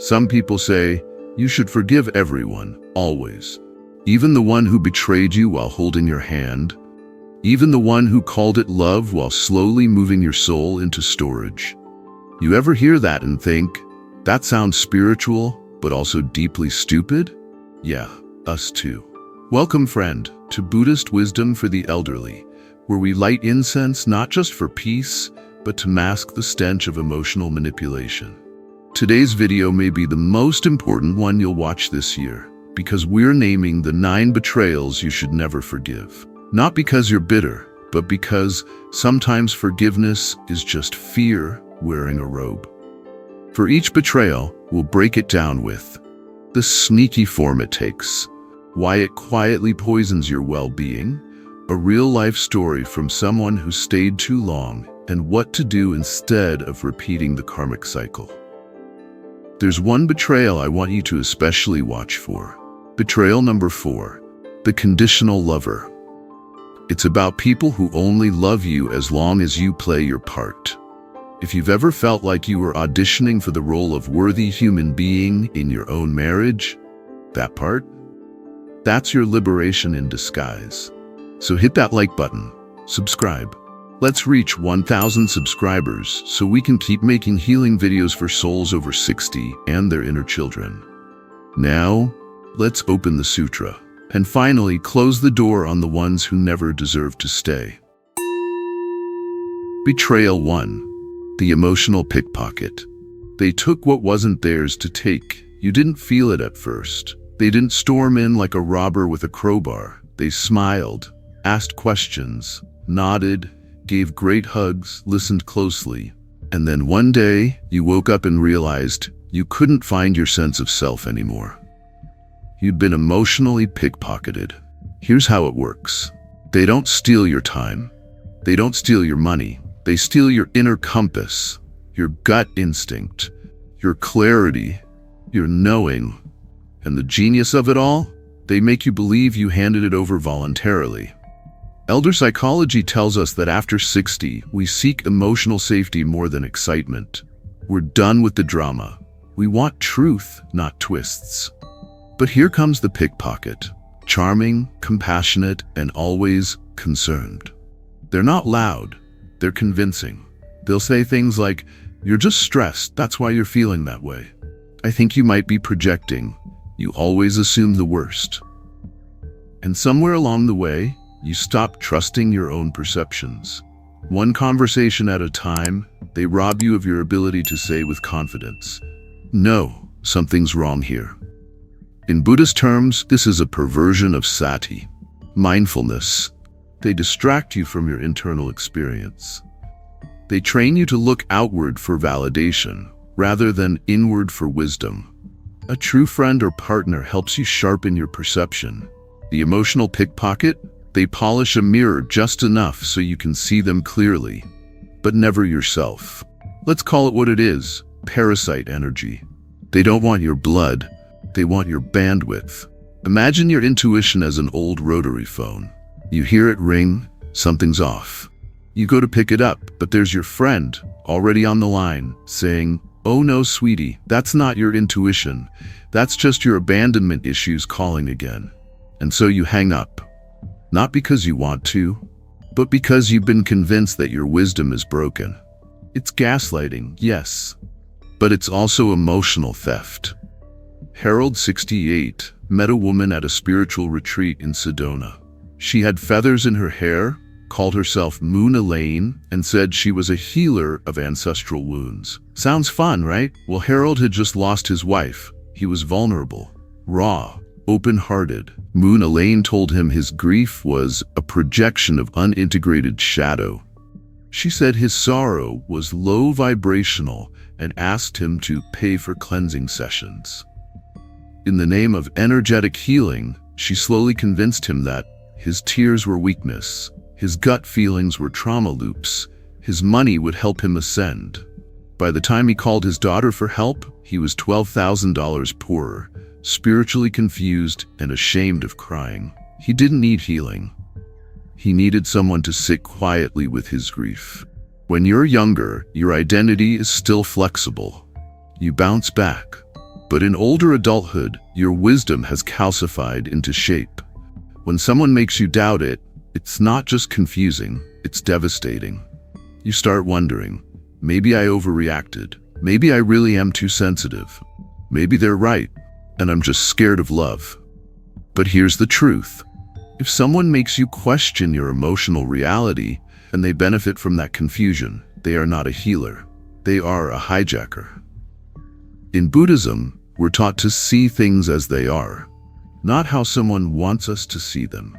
Some people say, you should forgive everyone, always. Even the one who betrayed you while holding your hand. Even the one who called it love while slowly moving your soul into storage. You ever hear that and think, that sounds spiritual, but also deeply stupid? Yeah, us too. Welcome, friend, to Buddhist Wisdom for the Elderly, where we light incense not just for peace, but to mask the stench of emotional manipulation. Today's video may be the most important one you'll watch this year, because we're naming the 9 betrayals you should never forgive. Not because you're bitter, but because sometimes forgiveness is just fear wearing a robe. For each betrayal, we'll break it down with the sneaky form it takes, why it quietly poisons your well-being, a real-life story from someone who stayed too long, and what to do instead of repeating the karmic cycle. There's one betrayal I want you to especially watch for. Betrayal number 4, the conditional lover. It's about people who only love you as long as you play your part. If you've ever felt like you were auditioning for the role of worthy human being in your own marriage, that part, that's your liberation in disguise. So hit that like button, subscribe. Let's reach 1,000 subscribers so we can keep making healing videos for souls over 60 and their inner children. Now, let's open the sutra and finally close the door on the ones who never deserved to stay. Betrayal 1. The emotional pickpocket. They took what wasn't theirs to take. You didn't feel it at first. They didn't storm in like a robber with a crowbar. They smiled, asked questions, nodded, gave great hugs, listened closely. And then one day, you woke up and realized you couldn't find your sense of self anymore. You'd been emotionally pickpocketed. Here's how it works. They don't steal your time. They don't steal your money. They steal your inner compass, your gut instinct, your clarity, your knowing. And the genius of it all? They make you believe you handed it over voluntarily. Elder psychology tells us that after 60, we seek emotional safety more than excitement. We're done with the drama. We want truth, not twists. But here comes the pickpocket. Charming, compassionate, and always concerned. They're not loud. They're convincing. They'll say things like, "You're just stressed, that's why you're feeling that way. I think you might be projecting. You always assume the worst." And somewhere along the way, you stop trusting your own perceptions. One conversation at a time, they rob you of your ability to say with confidence, "No, something's wrong here." In Buddhist terms, this is a perversion of sati, mindfulness. They distract you from your internal experience. They train you to look outward for validation, rather than inward for wisdom. A true friend or partner helps you sharpen your perception. The emotional pickpocket, they polish a mirror just enough so you can see them clearly, but never yourself. Let's call it what it is, parasite energy. They don't want your blood, they want your bandwidth. Imagine your intuition as an old rotary phone. You hear it ring, something's off. You go to pick it up, but there's your friend, already on the line, saying, "Oh no, sweetie, that's not your intuition. That's just your abandonment issues calling again." And so you hang up. Not because you want to, but because you've been convinced that your wisdom is broken. It's gaslighting, yes, but it's also emotional theft. Harold, 68, met a woman at a spiritual retreat in Sedona. She had feathers in her hair, called herself Moon Elaine, and said she was a healer of ancestral wounds. Sounds fun, right? Well, Harold had just lost his wife. He was vulnerable, raw, open-hearted. Moon Elaine told him his grief was a projection of unintegrated shadow. She said his sorrow was low vibrational and asked him to pay for cleansing sessions. In the name of energetic healing, she slowly convinced him that his tears were weakness, his gut feelings were trauma loops, his money would help him ascend. By the time he called his daughter for help, he was $12,000 poorer, spiritually confused and ashamed of crying. He didn't need healing. He needed someone to sit quietly with his grief. When you're younger, your identity is still flexible. You bounce back. But in older adulthood, your wisdom has calcified into shape. When someone makes you doubt it, it's not just confusing, it's devastating. You start wondering, maybe I overreacted. Maybe I really am too sensitive. Maybe they're right, and I'm just scared of love. But here's the truth. If someone makes you question your emotional reality, and they benefit from that confusion, they are not a healer. They are a hijacker. In Buddhism, we're taught to see things as they are, not how someone wants us to see them,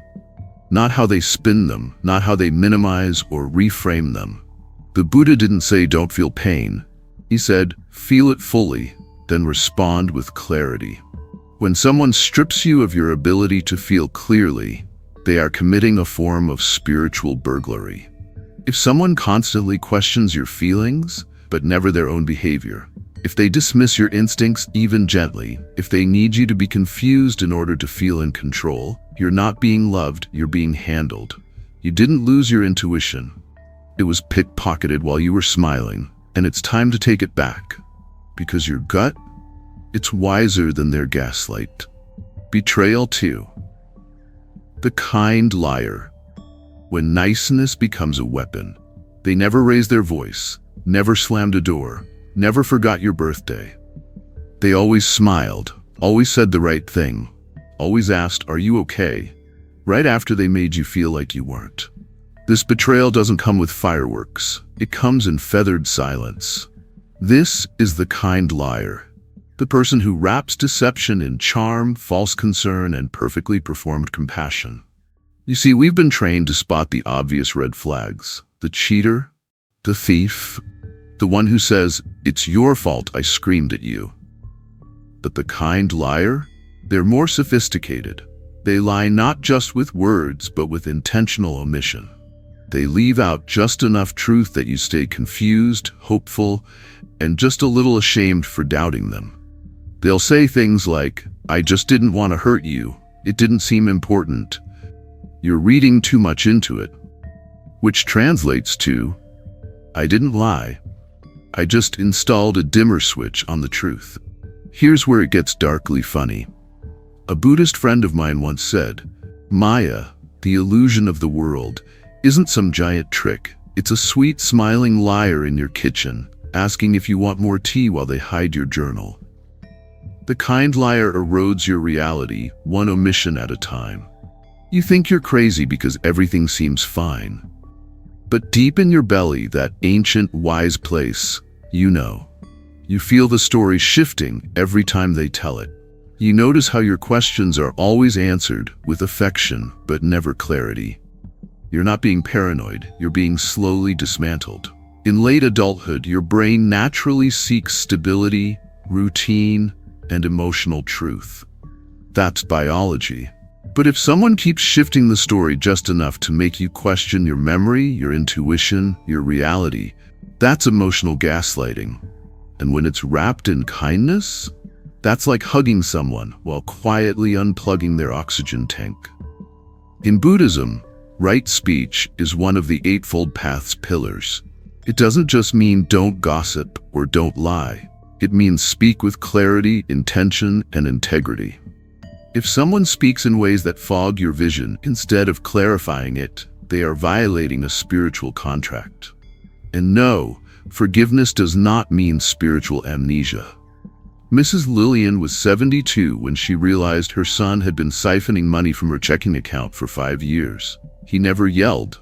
not how they spin them, not how they minimize or reframe them. The Buddha didn't say don't feel pain. He said, feel it fully, then respond with clarity. When someone strips you of your ability to feel clearly, they are committing a form of spiritual burglary. If someone constantly questions your feelings, but never their own behavior, if they dismiss your instincts even gently, if they need you to be confused in order to feel in control, you're not being loved, you're being handled. You didn't lose your intuition. It was pickpocketed while you were smiling, and it's time to take it back. Because your gut, it's wiser than their gaslight. Betrayal 2. The kind liar. When niceness becomes a weapon, they never raised their voice, never slammed a door, never forgot your birthday. They always smiled, always said the right thing, always asked, "Are you okay?" right after they made you feel like you weren't. This betrayal doesn't come with fireworks. It comes in feathered silence. This is the kind liar. The person who wraps deception in charm, false concern, and perfectly performed compassion. You see, we've been trained to spot the obvious red flags. The cheater, the thief, the one who says, "It's your fault I screamed at you." But the kind liar? They're more sophisticated. They lie not just with words, but with intentional omission. They leave out just enough truth that you stay confused, hopeful, and just a little ashamed for doubting them. They'll say things like, "I just didn't want to hurt you. It didn't seem important." You're reading too much into it. Which translates to, "I didn't lie. I just installed a dimmer switch on the truth." Here's where it gets darkly funny. A Buddhist friend of mine once said, "Maya, the illusion of the world, isn't some giant trick. It's a sweet, smiling liar in your kitchen, asking if you want more tea while they hide your journal." The kind liar erodes your reality, one omission at a time. You think you're crazy because everything seems fine. But deep in your belly, that ancient, wise place, you know. You feel the story shifting every time they tell it. You notice how your questions are always answered with affection, but never clarity. You're not being paranoid, you're being slowly dismantled. In late adulthood, your brain naturally seeks stability, routine, and emotional truth. That's biology. But if someone keeps shifting the story just enough to make you question your memory, your intuition, your reality, that's emotional gaslighting. And when it's wrapped in kindness, that's like hugging someone while quietly unplugging their oxygen tank. In Buddhism, right speech is one of the Eightfold Path's pillars. It doesn't just mean don't gossip or don't lie. It means speak with clarity, intention, and integrity. If someone speaks in ways that fog your vision instead of clarifying it, they are violating a spiritual contract. And no, forgiveness does not mean spiritual amnesia. Mrs. Lillian was 72 when she realized her son had been siphoning money from her checking account for 5 years. He never yelled.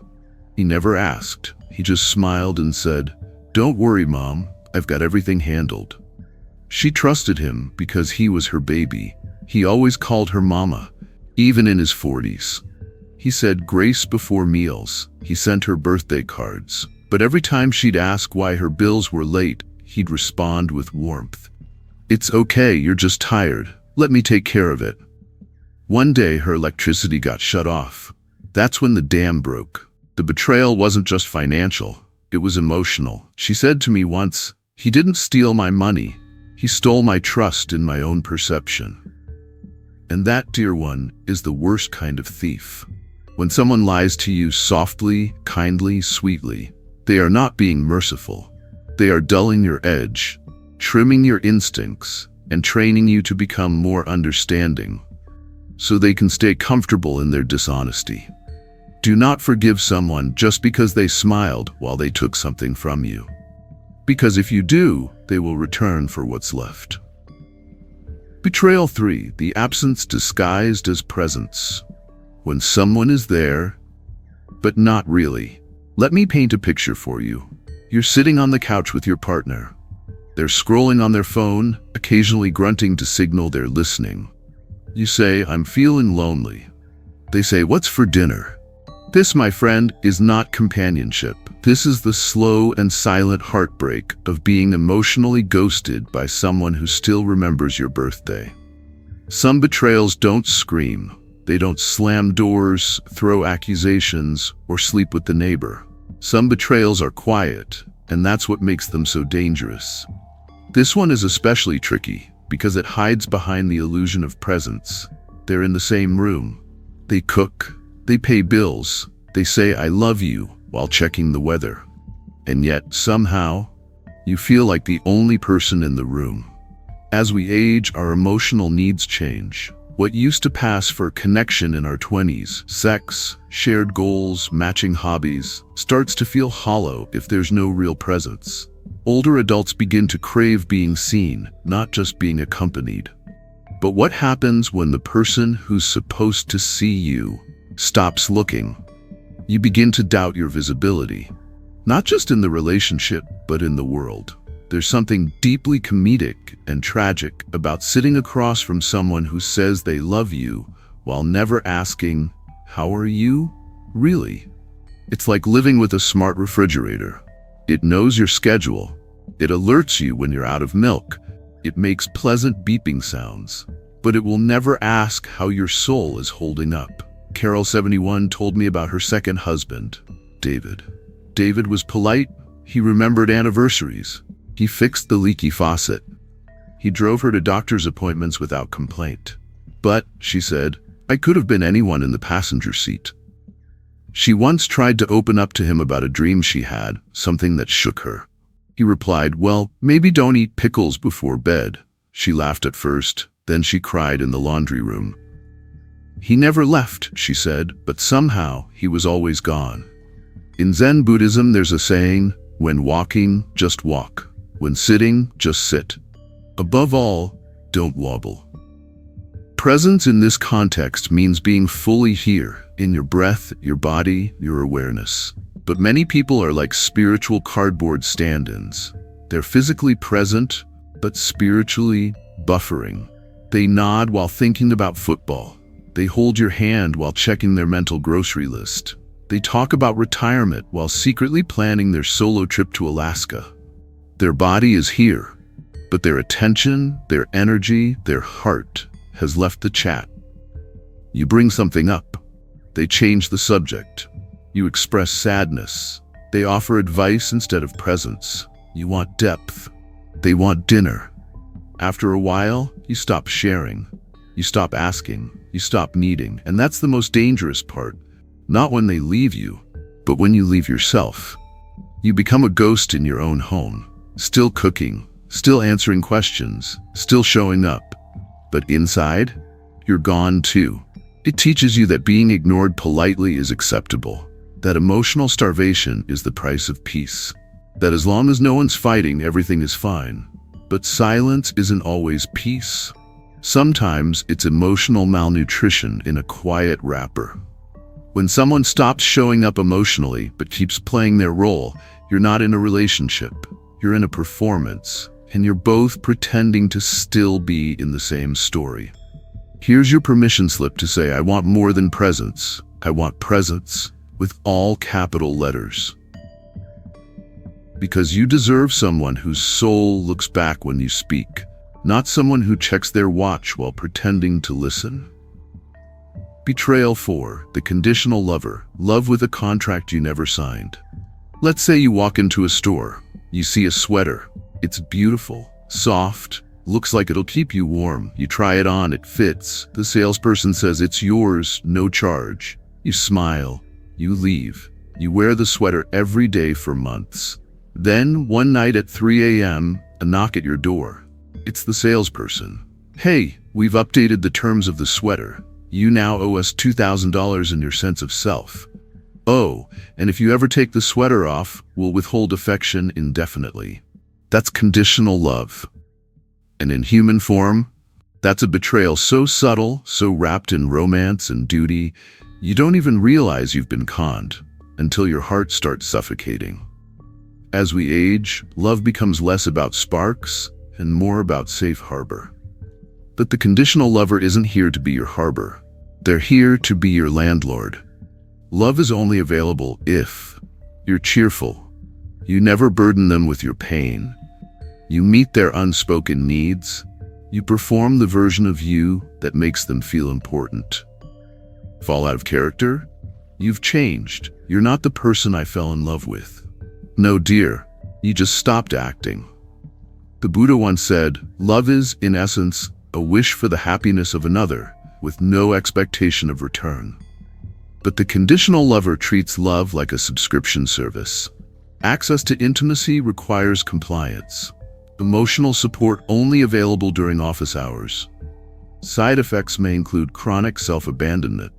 He never asked. He just smiled and said, "Don't worry, Mom, I've got everything handled." She trusted him because he was her baby. He always called her Mama, even in his 40s. He said grace before meals. He sent her birthday cards. But every time she'd ask why her bills were late, he'd respond with warmth. "It's okay, you're just tired. Let me take care of it." One day, her electricity got shut off. That's when the dam broke. The betrayal wasn't just financial, it was emotional. She said to me once, "He didn't steal my money. He stole my trust in my own perception." And that, dear one, is the worst kind of thief. When someone lies to you softly, kindly, sweetly, they are not being merciful. They are dulling your edge, trimming your instincts, and training you to become more understanding, so they can stay comfortable in their dishonesty. Do not forgive someone just because they smiled while they took something from you. Because if you do, they will return for what's left. Betrayal 3, the absence disguised as presence. When someone is there, but not really. Let me paint a picture for you. You're sitting on the couch with your partner. They're scrolling on their phone, occasionally grunting to signal they're listening. You say, "I'm feeling lonely." They say, "What's for dinner?" This, my friend, is not companionship. This is the slow and silent heartbreak of being emotionally ghosted by someone who still remembers your birthday. Some betrayals don't scream. They don't slam doors, throw accusations, or sleep with the neighbor. Some betrayals are quiet, and that's what makes them so dangerous. This one is especially tricky because it hides behind the illusion of presence. They're in the same room. They cook. They pay bills, they say "I love you" while checking the weather. And yet, somehow, you feel like the only person in the room. As we age, our emotional needs change. What used to pass for connection in our 20s, sex, shared goals, matching hobbies, starts to feel hollow if there's no real presence. Older adults begin to crave being seen, not just being accompanied. But what happens when the person who's supposed to see you stops looking? You begin to doubt your visibility, not just in the relationship, but in the world. There's something deeply comedic and tragic about sitting across from someone who says they love you while never asking, "How are you?" Really? It's like living with a smart refrigerator. It knows your schedule. It alerts you when you're out of milk. It makes pleasant beeping sounds, but it will never ask how your soul is holding up. Carol, 71, told me about her second husband, David. David was polite. He remembered anniversaries. He fixed the leaky faucet. He drove her to doctor's appointments without complaint. But, she said, "I could have been anyone in the passenger seat." She once tried to open up to him about a dream she had, something that shook her. He replied, "Well, maybe don't eat pickles before bed." She laughed at first, then she cried in the laundry room. He never left, she said, but somehow he was always gone. In Zen Buddhism, there's a saying, "When walking, just walk. When sitting, just sit. Above all, don't wobble." Presence in this context means being fully here, in your breath, your body, your awareness. But many people are like spiritual cardboard stand-ins. They're physically present, but spiritually buffering. They nod while thinking about football. They hold your hand while checking their mental grocery list. They talk about retirement while secretly planning their solo trip to Alaska. Their body is here, but their attention, their energy, their heart has left the chat. You bring something up. They change the subject. You express sadness. They offer advice instead of presence. You want depth. They want dinner. After a while, you stop sharing. You stop asking. You stop needing. And that's the most dangerous part. Not when they leave you, but when you leave yourself. You become a ghost in your own home, still cooking, still answering questions, still showing up. But inside, you're gone too. It teaches you that being ignored politely is acceptable, that emotional starvation is the price of peace, that as long as no one's fighting, everything is fine. But silence isn't always peace. Sometimes it's emotional malnutrition in a quiet wrapper. When someone stops showing up emotionally but keeps playing their role, you're not in a relationship, you're in a performance, and you're both pretending to still be in the same story. Here's your permission slip to say, "I want more than presence. I want presence," with all capital letters. Because you deserve someone whose soul looks back when you speak, not someone who checks their watch while pretending to listen. Betrayal 4, the conditional lover, love with a contract you never signed. Let's say you walk into a store. You see a sweater. It's beautiful, soft, looks like it'll keep you warm. You try it on, it fits. The salesperson says it's yours, no charge. You smile, you leave. You wear the sweater every day for months. Then, one night at 3 a.m., a knock at your door. It's the salesperson. Hey, we've updated the terms of the sweater. You now owe us $2,000 in your sense of self. Oh, and if you ever take the sweater off, we'll withhold affection indefinitely. That's conditional love. And in human form, that's a betrayal so subtle, so wrapped in romance and duty, you don't even realize you've been conned until your heart starts suffocating. As we age, love becomes less about sparks and more about safe harbor. But the conditional lover isn't here to be your harbor. They're here to be your landlord. Love is only available if you're cheerful. You never burden them with your pain. You meet their unspoken needs. You perform the version of you that makes them feel important. Fall out of character? You've changed. You're not the person I fell in love with. No, dear, you just stopped acting. The Buddha once said, love is, in essence, a wish for the happiness of another, with no expectation of return. But the conditional lover treats love like a subscription service. Access to intimacy requires compliance. Emotional support only available during office hours. Side effects may include chronic self-abandonment.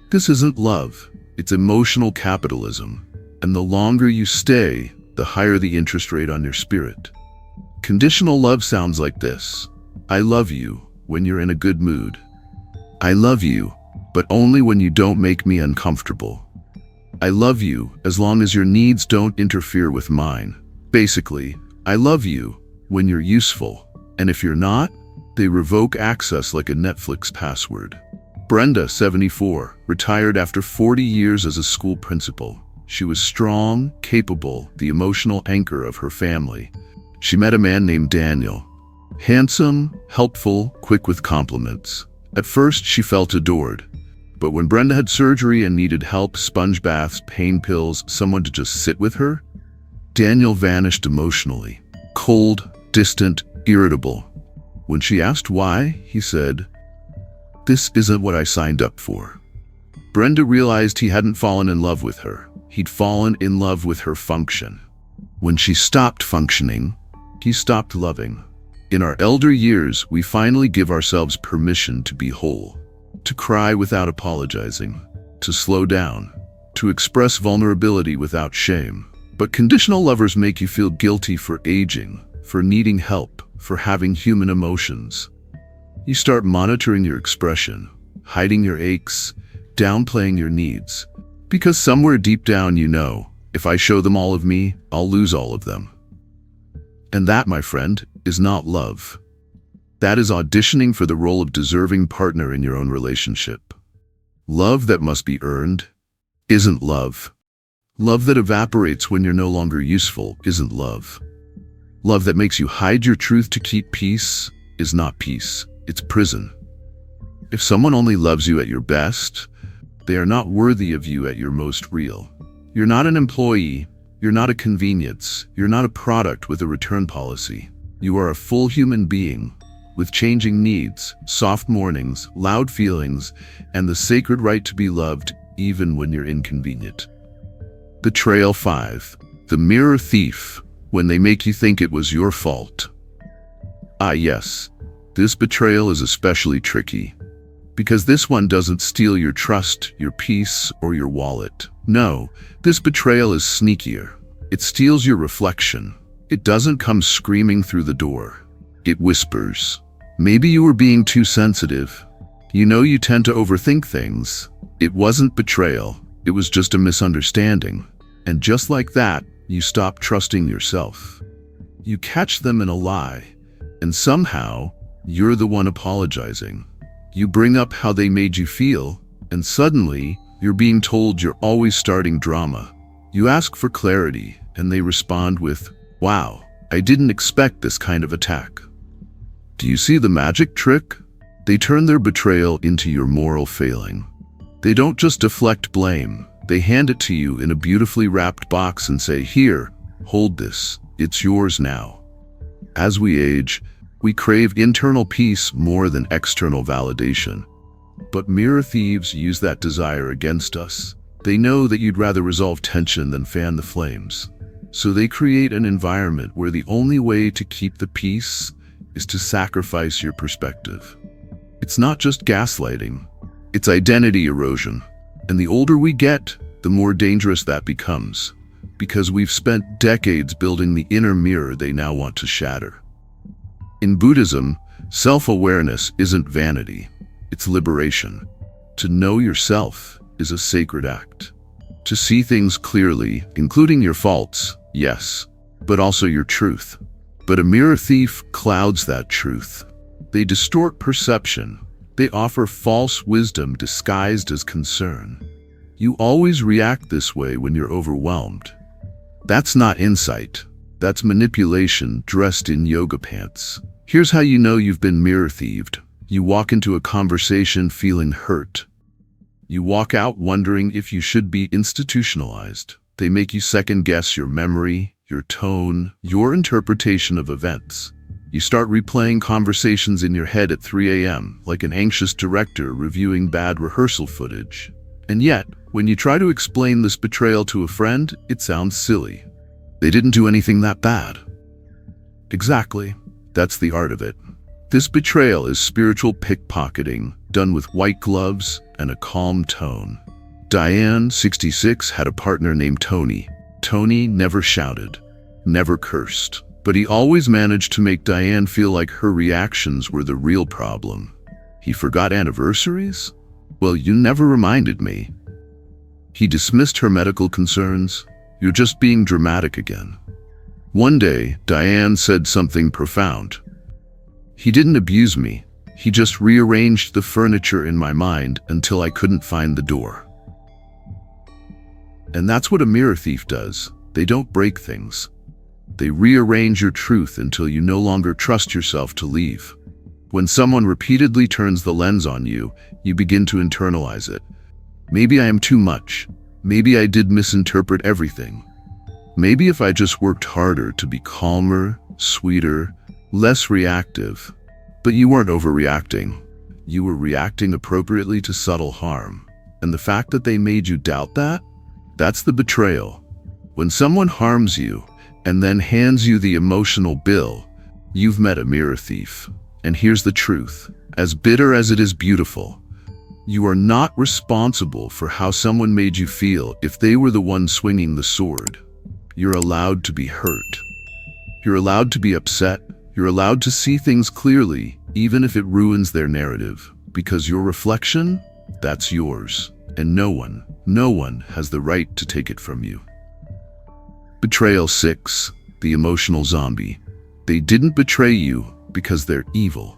This isn't love, it's emotional capitalism. And the longer you stay, the higher the interest rate on your spirit. Conditional love sounds like this. I love you when you're in a good mood. I love you, but only when you don't make me uncomfortable. I love you as long as your needs don't interfere with mine. Basically, I love you when you're useful, and if you're not, they revoke access like a Netflix password. Brenda, 74, retired after 40 years as a school principal. She was strong, capable, the emotional anchor of her family. She met a man named Daniel. Handsome, helpful, quick with compliments. At first, she felt adored. But when Brenda had surgery and needed help, sponge baths, pain pills, someone to just sit with her, Daniel vanished emotionally. Cold, distant, irritable. When she asked why, he said, "This isn't what I signed up for." Brenda realized he hadn't fallen in love with her. He'd fallen in love with her function. When she stopped functioning, he stopped loving. In our elder years, we finally give ourselves permission to be whole, to cry without apologizing, to slow down, to express vulnerability without shame. But conditional lovers make you feel guilty for aging, for needing help, for having human emotions. You start monitoring your expression, hiding your aches, downplaying your needs, because somewhere deep down you know, if I show them all of me, I'll lose all of them. And that, my friend, is not love. That is auditioning for the role of deserving partner in your own relationship. Love that must be earned isn't love. Love that evaporates when you're no longer useful isn't love. Love that makes you hide your truth to keep peace is not peace, it's prison. If someone only loves you at your best, they are not worthy of you at your most real. You're not an employee, you're not a convenience, you're not a product with a return policy. You are a full human being, with changing needs, soft mornings, loud feelings, and the sacred right to be loved even when you're inconvenient. Betrayal 5. The mirror thief, when they make you think it was your fault. Ah yes, this betrayal is especially tricky, because this one doesn't steal your trust, your peace, or your wallet. No, this betrayal is sneakier. It steals your reflection. It doesn't come screaming through the door. It whispers. Maybe you were being too sensitive. You know you tend to overthink things. It wasn't betrayal. It was just a misunderstanding. And just like that, you stop trusting yourself. You catch them in a lie, and somehow, you're the one apologizing. You bring up how they made you feel, and suddenly, you're being told you're always starting drama. You ask for clarity, and they respond with, "Wow, I didn't expect this kind of attack." Do you see the magic trick? They turn their betrayal into your moral failing. They don't just deflect blame. They hand it to you in a beautifully wrapped box and say, "Here, hold this. It's yours now." As we age, we crave internal peace more than external validation. But mirror thieves use that desire against us. They know that you'd rather resolve tension than fan the flames. So they create an environment where the only way to keep the peace is to sacrifice your perspective. It's not just gaslighting, it's identity erosion. And the older we get, the more dangerous that becomes, because we've spent decades building the inner mirror they now want to shatter. In Buddhism, self-awareness isn't vanity, it's liberation. To know yourself is a sacred act. To see things clearly, including your faults, yes, but also your truth. But a mirror thief clouds that truth. They distort perception. They offer false wisdom disguised as concern. You always react this way when you're overwhelmed. That's not insight. That's manipulation dressed in yoga pants. Here's how you know you've been mirror thieved. You walk into a conversation feeling hurt. You walk out wondering if you should be institutionalized. They make you second-guess your memory, your tone, your interpretation of events. You start replaying conversations in your head at 3 a.m., like an anxious director reviewing bad rehearsal footage. And yet, when you try to explain this betrayal to a friend, it sounds silly. They didn't do anything that bad. Exactly. That's the art of it. This betrayal is spiritual pickpocketing, done with white gloves and a calm tone. Diane, 66, had a partner named Tony. Tony never shouted, never cursed, but he always managed to make Diane feel like her reactions were the real problem. He forgot anniversaries? Well, you never reminded me. He dismissed her medical concerns. You're just being dramatic again. One day, Diane said something profound. He didn't abuse me. He just rearranged the furniture in my mind until I couldn't find the door. And that's what a mirror thief does. They don't break things. They rearrange your truth until you no longer trust yourself to leave. When someone repeatedly turns the lens on you, you begin to internalize it. Maybe I am too much. Maybe I did misinterpret everything. Maybe if I just worked harder to be calmer, sweeter, less reactive. But you weren't overreacting. You were reacting appropriately to subtle harm. And the fact that they made you doubt that? That's the betrayal. When someone harms you and then hands you the emotional bill, you've met a mirror thief. And here's the truth. As bitter as it is beautiful, you are not responsible for how someone made you feel if they were the one swinging the sword. You're allowed to be hurt. You're allowed to be upset. You're allowed to see things clearly, even if it ruins their narrative. Because your reflection, that's yours. And no one has the right to take it from you. Betrayal 6, the emotional zombie. They didn't betray you because they're evil.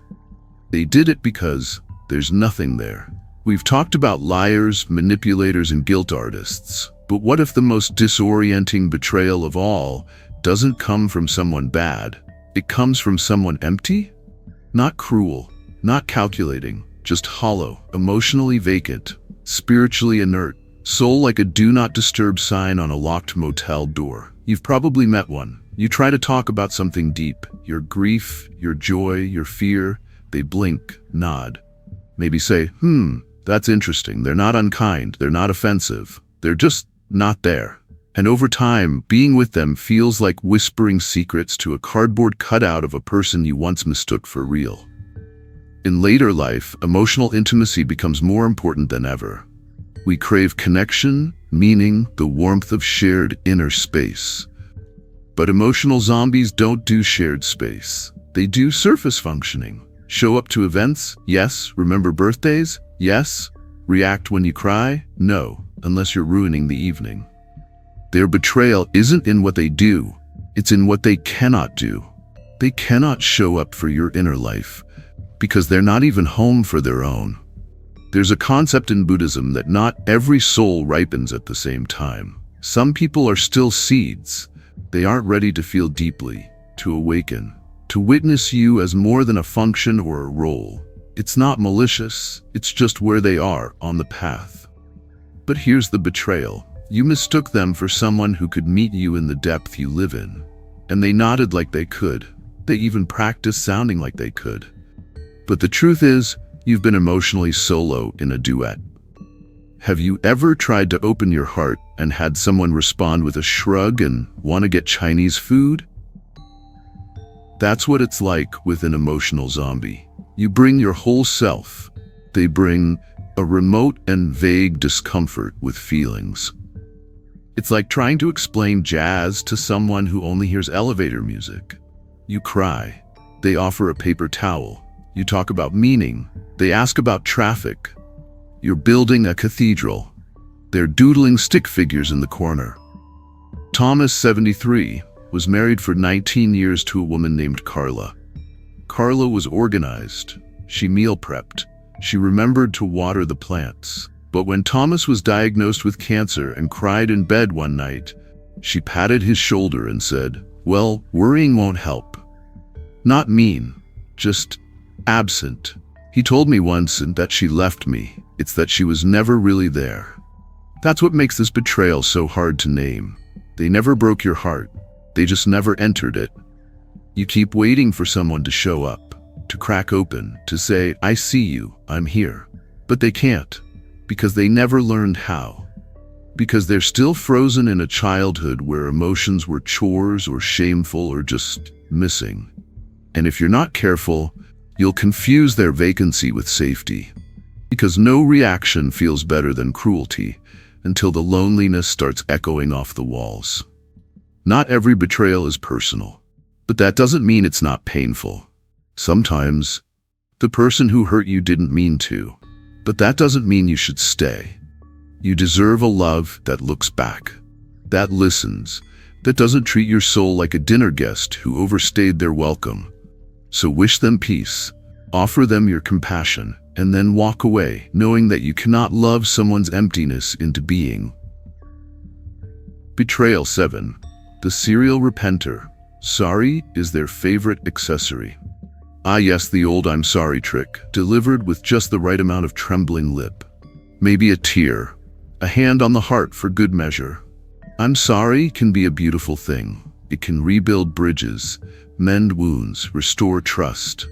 They did it because there's nothing there. We've talked about liars, manipulators, and guilt artists. But what if the most disorienting betrayal of all doesn't come from someone bad? It comes from someone empty? Not cruel, not calculating, just hollow, emotionally vacant, spiritually inert, soul like a do not disturb sign on a locked motel door. You've probably met one. You try to talk about something deep, your grief, your joy, your fear. They blink, nod. Maybe say, that's interesting. They're not unkind. They're not offensive. They're just not there. And over time, being with them feels like whispering secrets to a cardboard cutout of a person you once mistook for real. In later life, emotional intimacy becomes more important than ever. We crave connection, meaning, the warmth of shared inner space. But emotional zombies don't do shared space. They do surface functioning. Show up to events? Yes. Remember birthdays? Yes. React when you cry? No, unless you're ruining the evening. Their betrayal isn't in what they do, it's in what they cannot do. They cannot show up for your inner life, because they're not even home for their own. There's a concept in Buddhism that not every soul ripens at the same time. Some people are still seeds. They aren't ready to feel deeply, to awaken, to witness you as more than a function or a role. It's not malicious, it's just where they are on the path. But here's the betrayal. You mistook them for someone who could meet you in the depth you live in. And they nodded like they could. They even practiced sounding like they could. But the truth is, you've been emotionally solo in a duet. Have you ever tried to open your heart and had someone respond with a shrug and want to get Chinese food? That's what it's like with an emotional zombie. You bring your whole self. They bring a remote and vague discomfort with feelings. It's like trying to explain jazz to someone who only hears elevator music. You cry. They offer a paper towel. You talk about meaning. They ask about traffic. You're building a cathedral. They're doodling stick figures in the corner. Thomas, 73, was married for 19 years to a woman named Carla. Carla was organized. She meal prepped. She remembered to water the plants. But when Thomas was diagnosed with cancer and cried in bed one night, she patted his shoulder and said, "Well, worrying won't help." Not mean, just absent. He told me once that she left me. It's that she was never really there. That's what makes this betrayal so hard to name. They never broke your heart. They just never entered it. You keep waiting for someone to show up, to crack open, to say, "I see you, I'm here." But they can't, because they never learned how. Because they're still frozen in a childhood where emotions were chores or shameful or just missing. And if you're not careful, you'll confuse their vacancy with safety. Because no reaction feels better than cruelty until the loneliness starts echoing off the walls. Not every betrayal is personal, but that doesn't mean it's not painful. Sometimes, the person who hurt you didn't mean to, but that doesn't mean you should stay. You deserve a love that looks back, that listens, that doesn't treat your soul like a dinner guest who overstayed their welcome. So wish them peace, offer them your compassion, and then walk away, knowing that you cannot love someone's emptiness into being. Betrayal 7. The serial repenter. Sorry is their favorite accessory. Ah yes, the old "I'm sorry" trick, delivered with just the right amount of trembling lip. Maybe a tear, a hand on the heart for good measure. "I'm sorry" can be a beautiful thing. It can rebuild bridges, mend wounds, restore trust.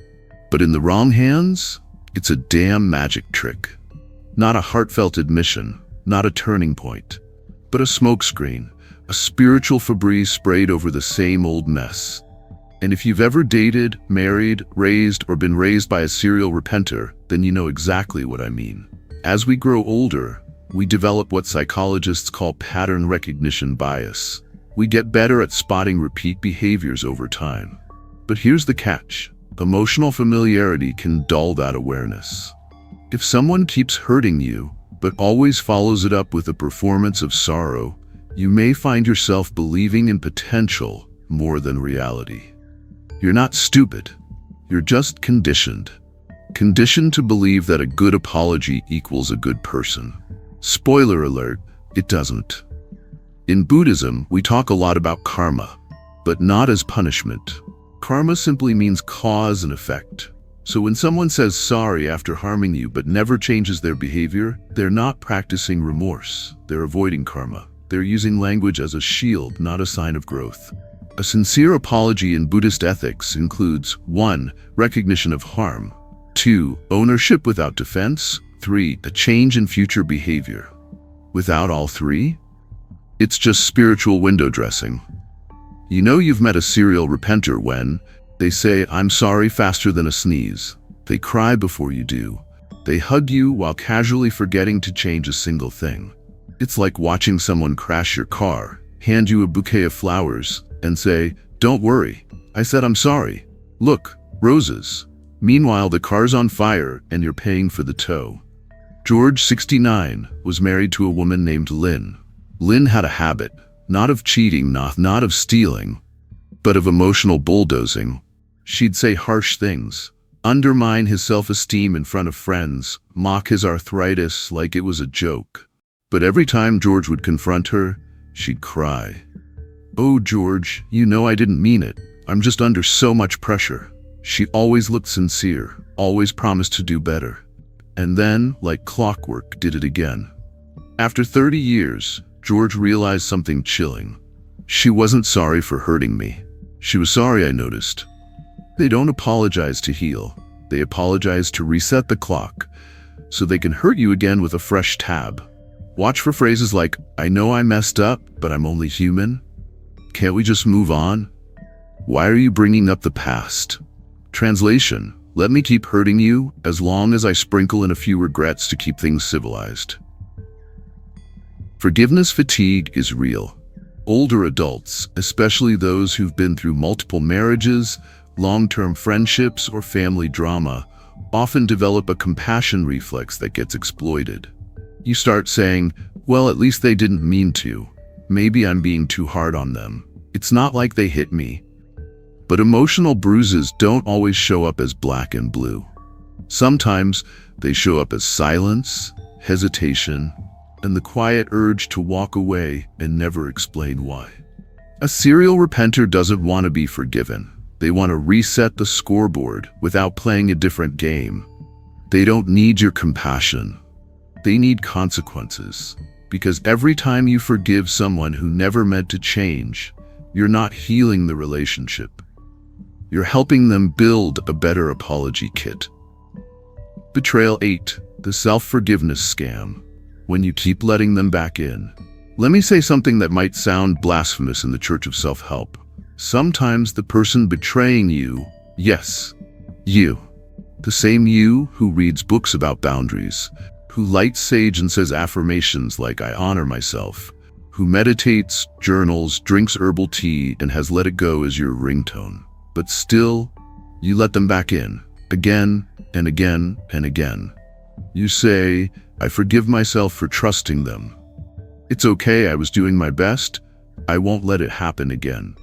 But in the wrong hands, it's a damn magic trick. Not a heartfelt admission, not a turning point, but a smokescreen, a spiritual Febreze sprayed over the same old mess. And if you've ever dated, married, raised, or been raised by a serial repenter, then you know exactly what I mean. As we grow older, we develop what psychologists call pattern recognition bias. We get better at spotting repeat behaviors over time. But here's the catch. Emotional familiarity can dull that awareness. If someone keeps hurting you, but always follows it up with a performance of sorrow, you may find yourself believing in potential more than reality. You're not stupid. You're just conditioned. Conditioned to believe that a good apology equals a good person. Spoiler alert, it doesn't. In Buddhism, we talk a lot about karma, but not as punishment. Karma simply means cause and effect. So when someone says sorry after harming you but never changes their behavior, they're not practicing remorse. They're avoiding karma. They're using language as a shield, not a sign of growth. A sincere apology in Buddhist ethics includes 1. Recognition of harm, 2. Ownership without defense, 3. A change in future behavior. Without all three, it's just spiritual window dressing. You know you've met a serial repenter when they say, "I'm sorry" faster than a sneeze. They cry before you do. They hug you while casually forgetting to change a single thing. It's like watching someone crash your car, hand you a bouquet of flowers, and say, "Don't worry, I said I'm sorry. Look, roses." Meanwhile, the car's on fire and you're paying for the tow. George, 69, was married to a woman named Lynn. Lynn had a habit, not of cheating, not of stealing, but of emotional bulldozing. She'd say harsh things, undermine his self-esteem in front of friends, mock his arthritis like it was a joke. But every time George would confront her, she'd cry. "Oh, George, you know I didn't mean it. I'm just under so much pressure." She always looked sincere, always promised to do better. And then, like clockwork, did it again. After 30 years, George realized something chilling. She wasn't sorry for hurting me. She was sorry, I noticed. They don't apologize to heal. They apologize to reset the clock, so they can hurt you again with a fresh tab. Watch for phrases like, "I know I messed up, but I'm only human. Can't we just move on?" Why are you bringing up the past? Translation: let me keep hurting you as long as I sprinkle in a few regrets to keep things civilized. Forgiveness fatigue is real. Older adults, especially those who've been through multiple marriages, long-term friendships, or family drama, often develop a compassion reflex that gets exploited. You start saying, well, at least they didn't mean to. Maybe I'm being too hard on them. It's not like they hit me. But emotional bruises don't always show up as black and blue. Sometimes they show up as silence, hesitation, and the quiet urge to walk away and never explain why. A serial repenter doesn't want to be forgiven. They want to reset the scoreboard without playing a different game. They don't need your compassion. They need consequences. Because every time you forgive someone who never meant to change, you're not healing the relationship. You're helping them build a better apology kit. Betrayal 8, the self-forgiveness scam. When you keep letting them back in. Let me say something that might sound blasphemous in the Church of Self-Help. Sometimes the person betraying you, yes, you, the same you who reads books about boundaries, who lights sage and says affirmations like I honor myself, who meditates, journals, drinks herbal tea, and has let it go as your ringtone. But still, you let them back in, again and again and again. You say, I forgive myself for trusting them. It's okay, I was doing my best. I won't let it happen again.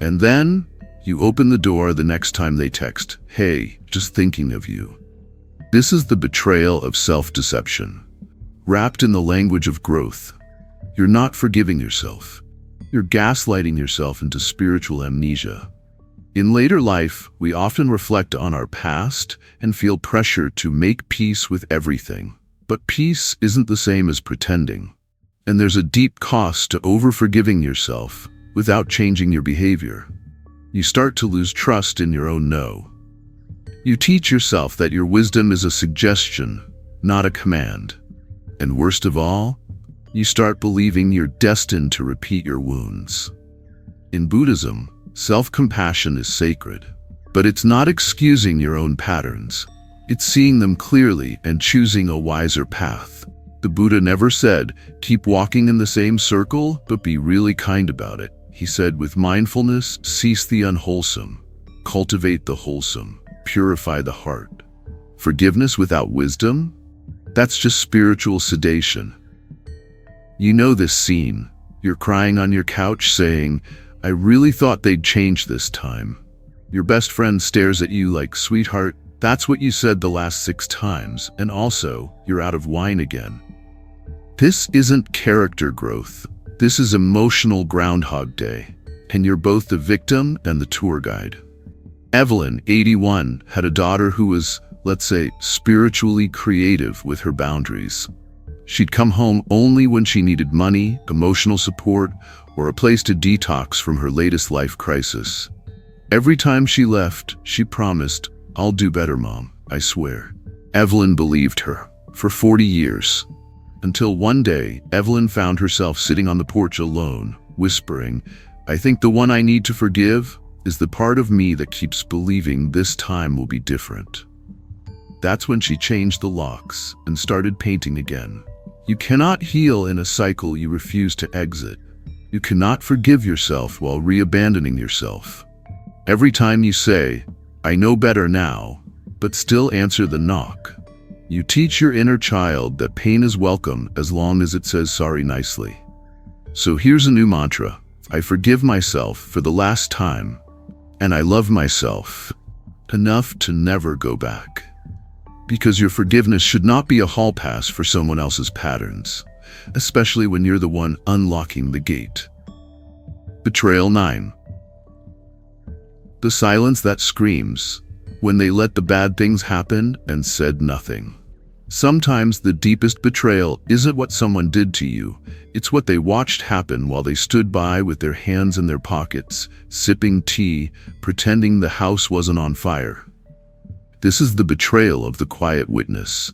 And then, you open the door the next time they text, hey, just thinking of you. This is the betrayal of self-deception, wrapped in the language of growth. You're not forgiving yourself. You're gaslighting yourself into spiritual amnesia. In later life, we often reflect on our past and feel pressure to make peace with everything. But peace isn't the same as pretending. And there's a deep cost to over-forgiving yourself without changing your behavior. You start to lose trust in your own no. You teach yourself that your wisdom is a suggestion, not a command. And worst of all, you start believing you're destined to repeat your wounds. In Buddhism, self-compassion is sacred, but it's not excusing your own patterns. It's seeing them clearly and choosing a wiser path. The Buddha never said, keep walking in the same circle, but be really kind about it. He said, with mindfulness, cease the unwholesome, cultivate the wholesome, purify the heart. Forgiveness without wisdom? That's just spiritual sedation. You know this scene. You're crying on your couch saying, I really thought they'd change this time. Your best friend stares at you like, sweetheart, that's what you said the last 6 times, and also, you're out of wine again. This isn't character growth. This is emotional Groundhog Day, and you're both the victim and the tour guide. Evelyn, 81, had a daughter who was, let's say, spiritually creative with her boundaries. She'd come home only when she needed money, emotional support, or a place to detox from her latest life crisis. Every time she left, she promised, I'll do better, Mom, I swear. Evelyn believed her for 40 years. Until one day, Evelyn found herself sitting on the porch alone, whispering, I think the one I need to forgive is the part of me that keeps believing this time will be different. That's when she changed the locks and started painting again. You cannot heal in a cycle you refuse to exit. You cannot forgive yourself while re-abandoning yourself. Every time you say, I know better now, but still answer the knock, you teach your inner child that pain is welcome as long as it says sorry nicely. So here's a new mantra. I forgive myself for the last time, and I love myself enough to never go back. Because your forgiveness should not be a hall pass for someone else's patterns, especially when you're the one unlocking the gate. Betrayal 9. The silence that screams, when they let the bad things happen and said nothing. Sometimes the deepest betrayal isn't what someone did to you, it's what they watched happen while they stood by with their hands in their pockets, sipping tea, pretending the house wasn't on fire. This is the betrayal of the quiet witness.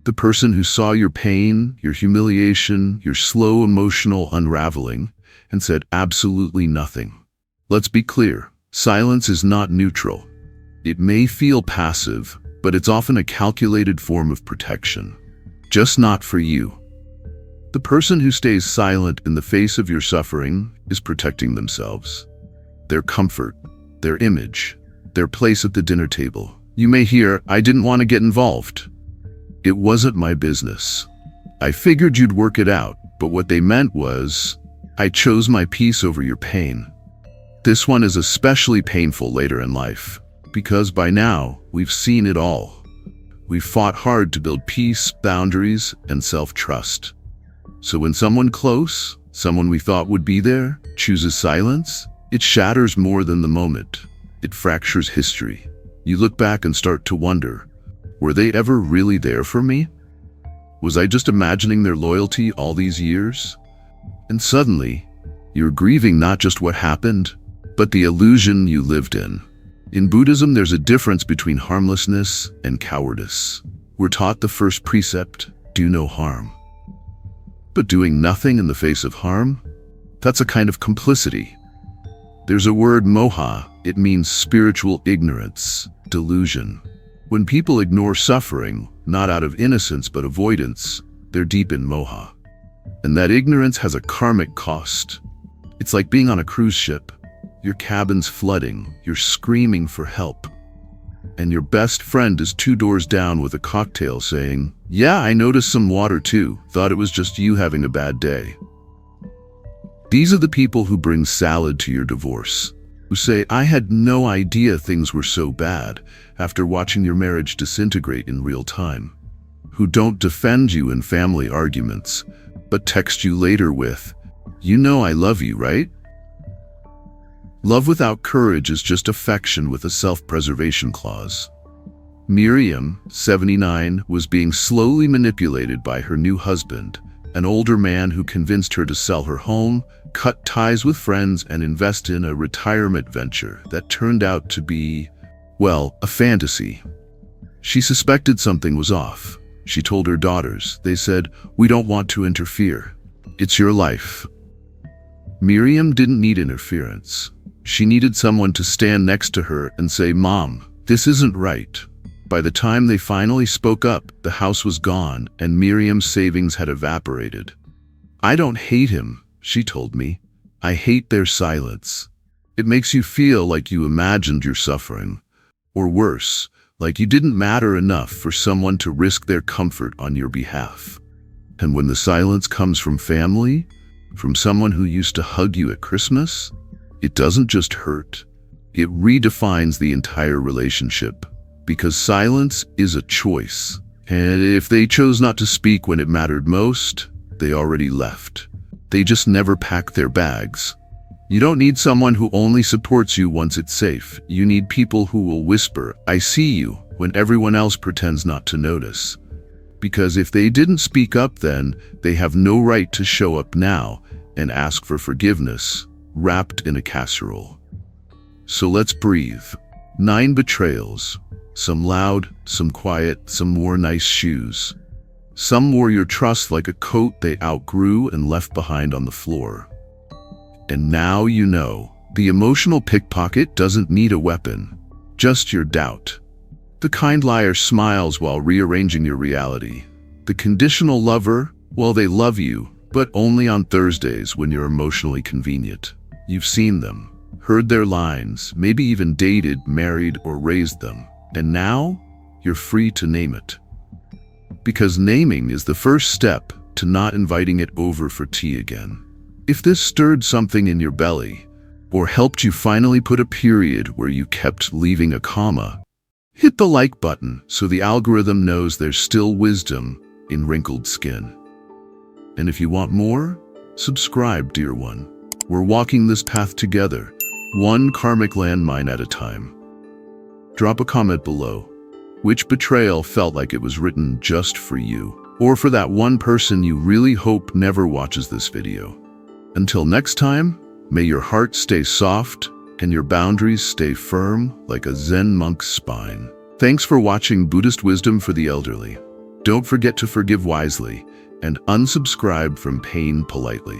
The person who saw your pain, your humiliation, your slow emotional unraveling, and said absolutely nothing. Let's be clear. Silence is not neutral. It may feel passive, but it's often a calculated form of protection. Just not for you. The person who stays silent in the face of your suffering is protecting themselves. Their comfort, their image, their place at the dinner table. You may hear, "I didn't want to get involved. It wasn't my business. I figured you'd work it out," but what they meant was, "I chose my peace over your pain." This one is especially painful later in life, because by now, we've seen it all. We've fought hard to build peace, boundaries, and self-trust. So when someone close, someone we thought would be there, chooses silence, it shatters more than the moment. It fractures history. You look back and start to wonder, were they ever really there for me? Was I just imagining their loyalty all these years? And suddenly, you're grieving not just what happened, but the illusion you lived in. In Buddhism, there's a difference between harmlessness and cowardice. We're taught the first precept, do no harm. But doing nothing in the face of harm? That's a kind of complicity. There's a word, moha. It means spiritual ignorance, delusion. When people ignore suffering, not out of innocence but avoidance, they're deep in moha. And that ignorance has a karmic cost. It's like being on a cruise ship. Your cabin's flooding, you're screaming for help. And your best friend is 2 doors down with a cocktail saying, "Yeah, I noticed some water too. Thought it was just you having a bad day." These are the people who bring salad to your divorce, who say, "I had no idea things were so bad," after watching your marriage disintegrate in real time. Who don't defend you in family arguments, but text you later with, "You know I love you, right?" Love without courage is just affection with a self-preservation clause. Miriam, 79, was being slowly manipulated by her new husband, an older man who convinced her to sell her home, cut ties with friends, and invest in a retirement venture that turned out to be, well, a fantasy. She suspected something was off. She told her daughters. They said, "We don't want to interfere. It's your life." Miriam didn't need interference. She needed someone to stand next to her and say, "Mom, this isn't right." By the time they finally spoke up, the house was gone and Miriam's savings had evaporated. "I don't hate him," she told me. "I hate their silence. It makes you feel like you imagined your suffering. Or worse, like you didn't matter enough for someone to risk their comfort on your behalf." And when the silence comes from family, from someone who used to hug you at Christmas, it doesn't just hurt. It redefines the entire relationship. Because silence is a choice. And if they chose not to speak when it mattered most, they already left. They just never packed their bags. You don't need someone who only supports you once it's safe. You need people who will whisper, "I see you," when everyone else pretends not to notice. Because if they didn't speak up then, they have no right to show up now and ask for forgiveness, wrapped in a casserole. So let's breathe. 9 betrayals. Some loud, some quiet, some wore nice shoes. Some wore your trust like a coat they outgrew and left behind on the floor. And now you know, the emotional pickpocket doesn't need a weapon, just your doubt. The kind liar smiles while rearranging your reality. The conditional lover, well, they love you, but only on Thursdays when you're emotionally convenient. You've seen them, heard their lines, maybe even dated, married, or raised them. And now, you're free to name it. Because naming is the first step to not inviting it over for tea again. If this stirred something in your belly, or helped you finally put a period where you kept leaving a comma, hit the like button so the algorithm knows there's still wisdom in wrinkled skin. And if you want more, subscribe, dear one. We're walking this path together, one karmic landmine at a time. Drop a comment below. Which betrayal felt like it was written just for you? Or for that one person you really hope never watches this video? Until next time, may your heart stay soft and your boundaries stay firm like a Zen monk's spine. Thanks for watching Buddhist Wisdom for the Elderly. Don't forget to forgive wisely and unsubscribe from pain politely.